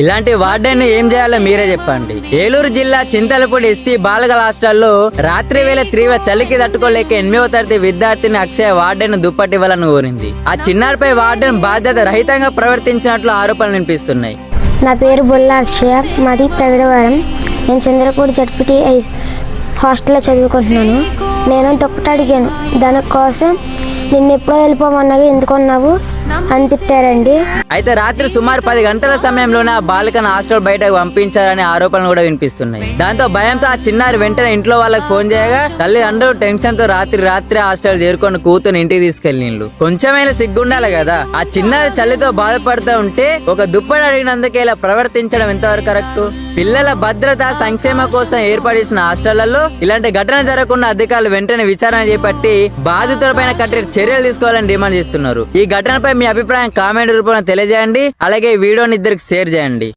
ఇలాంటి వార్డెన్ ఏం చేయాలో మీరే చెప్పండి. ఏలూరు జిల్లా చింతలపూడి ఎస్సీ బాలగల హాస్టల్లో రాత్రి వేళ తీవ్ర చలికి తట్టుకోలేక 8వ తరగతి విద్యార్థిని అక్షయ వార్డెన్ దుప్పటి ఇవ్వాలని కోరింది. ఆ చిన్నారిపై వార్డెన్ బాధ్యత రహితంగా ప్రవర్తించినట్లు ఆరోపణలు వినిపిస్తున్నాయి. నా పేరు బొల్లా అక్షయ, మాది ప్రగడవరం. నేను చంద్రపూడి జడ్పీటీ హాస్టల్లో చదువుకుంటున్నాను. నేను దుప్పటి అడిగాను, దానికోసం నిన్ను ఎప్పుడో వెళ్ళిపోమన్నది ఎందుకున్నావు అని తిట్టారండి. అయితే రాత్రి సుమారు 10 గంటల సమయంలోనే ఆ బాలికను హాస్టల్ బయటకు పంపించారనే ఆరోపణలు కూడా వినిపిస్తున్నాయి. దాంతో భయంతో ఆ చిన్నారి వెంటనే ఇంట్లో వాళ్ళకి ఫోన్ చేయగా తల్లిదండ్రులు టెన్షన్ తో రాత్రి హాస్టల్ చేరుకొని కూతురు ఇంటికి తీసుకెళ్ళిండ్రు. కొంచెమైనా సిగ్గుండాలి కదా. ఆ చిన్నారి చలితో బాధపడుతూ ఉంటే ఒక దుప్పటి అడిగినందుకే ఇలా ప్రవర్తించడం ఎంతవరకు కరెక్ట్? పిల్లల భద్రత సంక్షేమ కోసం ఏర్పడిన హాస్టళ్లలో ఇలాంటి ఘటన జరగకుండా అధికారులు వెంటనే విచారణ చేపట్టి బాధితులపైన కఠిన చర్యలు తీసుకోవాలని డిమాండ్ చేస్తున్నారు. ఈ ఘటనపై మీ అభిప్రాయం కామెంట్ రూపంలో తెలియజేయండి. అలాగే ఈ వీడియోని ఇద్దరికి షేర్ చేయండి.